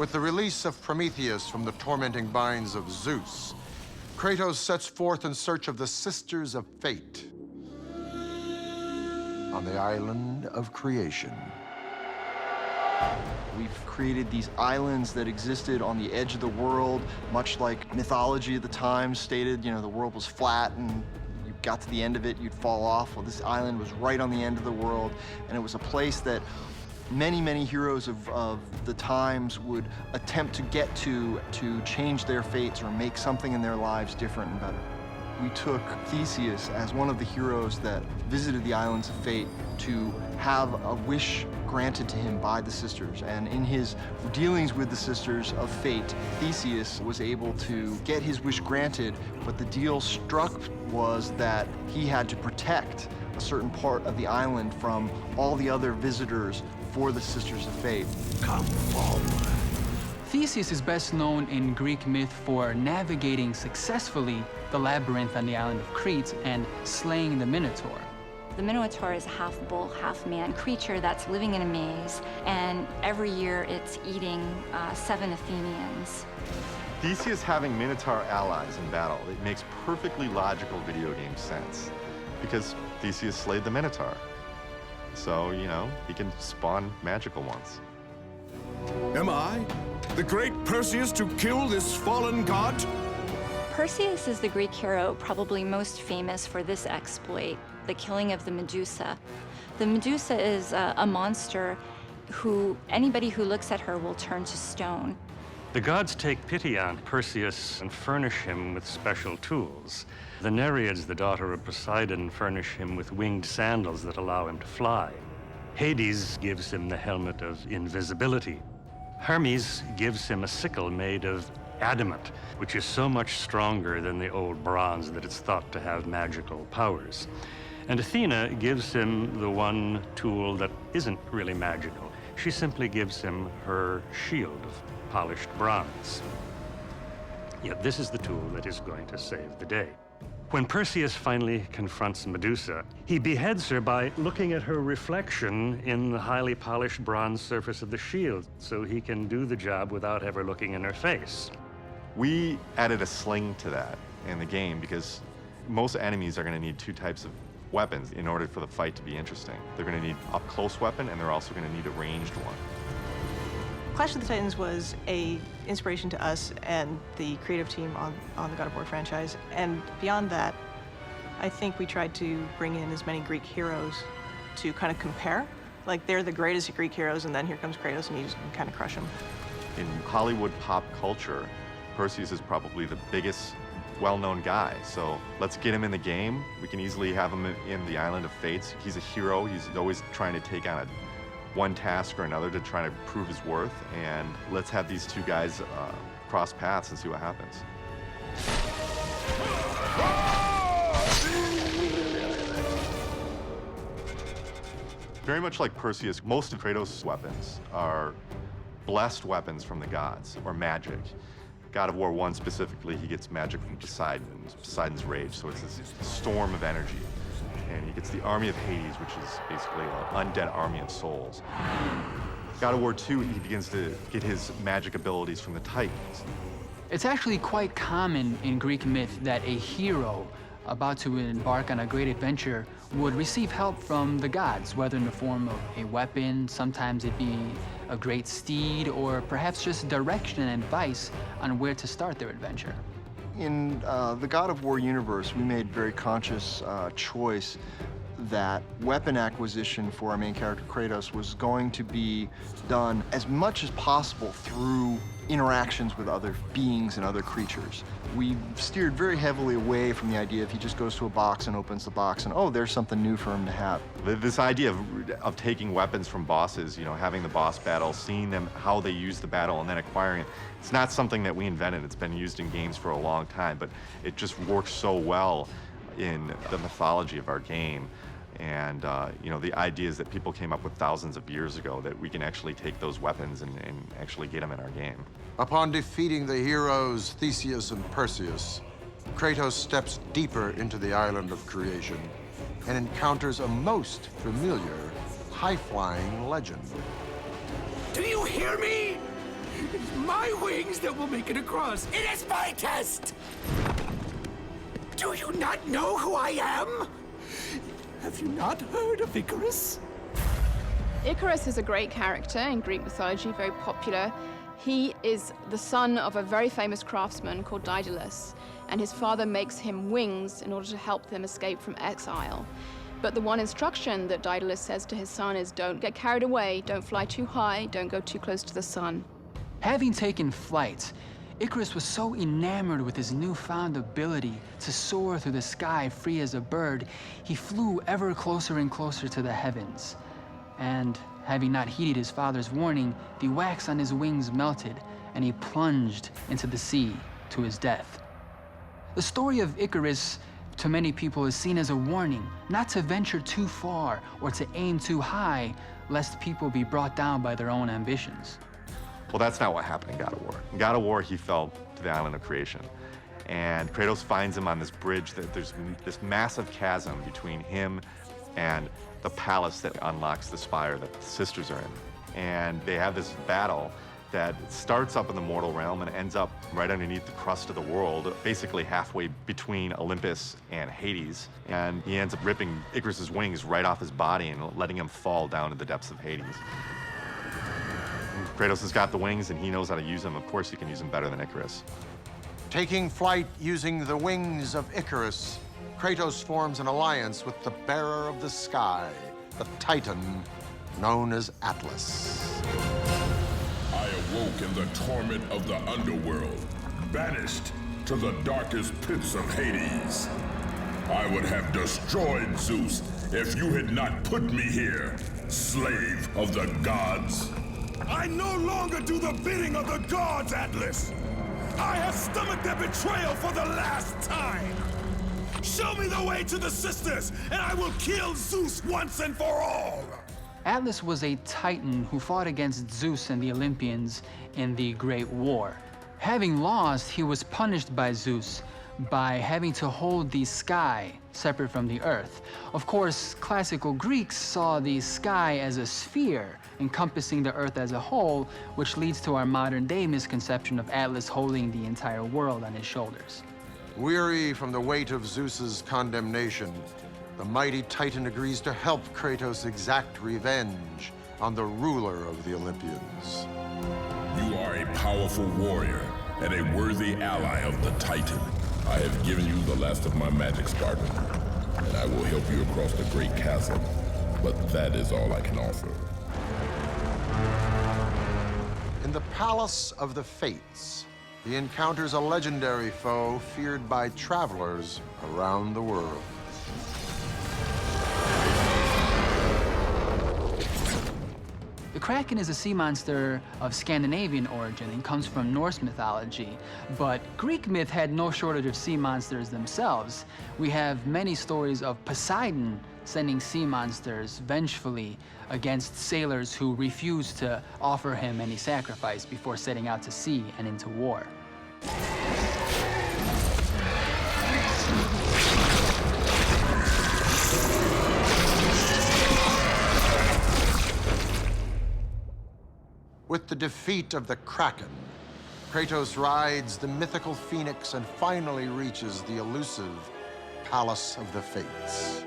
With the release of Prometheus from the tormenting binds of Zeus, Kratos sets forth in search of the Sisters of Fate on the island of creation. We've created these islands that existed on the edge of the world, much like mythology at the time stated, the world was flat and you got to the end of it, you'd fall off. Well, this island was right on the end of the world, and it was a place that many, many heroes of the times would attempt to get to change their fates or make something in their lives different and better. We took Theseus as one of the heroes that visited the Islands of Fate to have a wish granted to him by the sisters. And in his dealings with the Sisters of Fate, Theseus was able to get his wish granted, but the deal struck was that he had to protect a certain part of the island from all the other visitors for the Sisters of Fate. Come forward. Theseus is best known in Greek myth for navigating successfully the labyrinth on the island of Crete and slaying the Minotaur. The Minotaur is a half bull, half man creature that's living in a maze, and every year it's eating 7 Athenians. Theseus having Minotaur allies in battle, it makes perfectly logical video game sense, because Theseus slayed the Minotaur. So, he can spawn magical ones. Am I the great Perseus to kill this fallen god? Perseus is the Greek hero probably most famous for this exploit, the killing of the Medusa. The Medusa is a monster who anybody who looks at her will turn to stone. The gods take pity on Perseus and furnish him with special tools. The Nereids, the daughter of Poseidon, furnish him with winged sandals that allow him to fly. Hades gives him the helmet of invisibility. Hermes gives him a sickle made of adamant, which is so much stronger than the old bronze that it's thought to have magical powers. And Athena gives him the one tool that isn't really magical. She simply gives him her shield of polished bronze. Yet this is the tool that is going to save the day. When Perseus finally confronts Medusa, he beheads her by looking at her reflection in the highly polished bronze surface of the shield, so he can do the job without ever looking in her face. We added a sling to that in the game because most enemies are going to need 2 types of weapons in order for the fight to be interesting. They're going to need an up-close weapon, and they're also going to need a ranged one. Clash of the Titans was an inspiration to us and the creative team on the God of War franchise. And beyond that, I think we tried to bring in as many Greek heroes to kind of compare. Like, they're the greatest Greek heroes, and then here comes Kratos, and you just kind of crush him. In Hollywood pop culture, Perseus is probably the biggest well-known guy. So let's get him in the game. We can easily have him in the Island of Fates. He's a hero. He's always trying to take on one task or another to try to prove his worth, and let's have these 2 guys cross paths and see what happens. Very much like Perseus, most of Kratos' weapons are blessed weapons from the gods, or magic. God of War 1 specifically, he gets magic from Poseidon's rage, so it's this storm of energy. And he gets the army of Hades, which is basically an undead army of souls. God of War 2, he begins to get his magic abilities from the Titans. It's actually quite common in Greek myth that a hero about to embark on a great adventure would receive help from the gods, whether in the form of a weapon, sometimes it be a great steed, or perhaps just direction and advice on where to start their adventure. In the God of War universe, we made very conscious choice that weapon acquisition for our main character Kratos was going to be done as much as possible through interactions with other beings and other creatures. We steered very heavily away from the idea if he just goes to a box and opens the box and, oh, there's something new for him to have. This idea of taking weapons from bosses, having the boss battle, seeing them, how they use the battle, and then acquiring it, it's not something that we invented. It's been used in games for a long time, but it just works so well in the mythology of our game. And, the ideas that people came up with thousands of years ago, that we can actually take those weapons and actually get them in our game. Upon defeating the heroes Theseus and Perseus, Kratos steps deeper into the island of creation and encounters a most familiar, high-flying legend. Do you hear me? my wings that will make it across. It is my test! Do you not know who I am? Have you not heard of Icarus? Icarus is a great character in Greek mythology, very popular. He is the son of a very famous craftsman called Daedalus, and his father makes him wings in order to help them escape from exile. But the one instruction that Daedalus says to his son is, don't get carried away, don't fly too high, don't go too close to the sun. Having taken flight, Icarus was so enamored with his newfound ability to soar through the sky free as a bird, he flew ever closer and closer to the heavens. And having not heeded his father's warning, the wax on his wings melted, and he plunged into the sea to his death. The story of Icarus, to many people, is seen as a warning not to venture too far or to aim too high, lest people be brought down by their own ambitions. Well, that's not what happened in God of War. In God of War, he fell to the island of creation. And Kratos finds him on this bridge. There's this massive chasm between him and the palace that unlocks the spire that the sisters are in. And they have this battle that starts up in the mortal realm and ends up right underneath the crust of the world, basically halfway between Olympus and Hades. And he ends up ripping Icarus's wings right off his body and letting him fall down to the depths of Hades. Kratos has got the wings and he knows how to use them. Of course, he can use them better than Icarus. Taking flight using the wings of Icarus, Kratos forms an alliance with the bearer of the sky, the Titan known as Atlas. I awoke in the torment of the underworld, banished to the darkest pits of Hades. I would have destroyed Zeus if you had not put me here, slave of the gods. I no longer do the bidding of the gods, Atlas. I have stomached their betrayal for the last time. Show me the way to the sisters, and I will kill Zeus once and for all. Atlas was a Titan who fought against Zeus and the Olympians in the Great War. Having lost, he was punished by Zeus by having to hold the sky separate from the earth. Of course, classical Greeks saw the sky as a sphere encompassing the earth as a whole, which leads to our modern-day misconception of Atlas holding the entire world on his shoulders. Weary from the weight of Zeus's condemnation, the mighty Titan agrees to help Kratos exact revenge on the ruler of the Olympians. You are a powerful warrior and a worthy ally of the Titan. I have given you the last of my magic, Spartan, and I will help you across the great chasm, but that is all I can offer. In the Palace of the Fates, he encounters a legendary foe feared by travelers around the world. The Kraken is a sea monster of Scandinavian origin and comes from Norse mythology, but Greek myth had no shortage of sea monsters themselves. We have many stories of Poseidon sending sea monsters vengefully against sailors who refused to offer him any sacrifice before setting out to sea and into war. With the defeat of the Kraken, Kratos rides the mythical phoenix and finally reaches the elusive Palace of the Fates.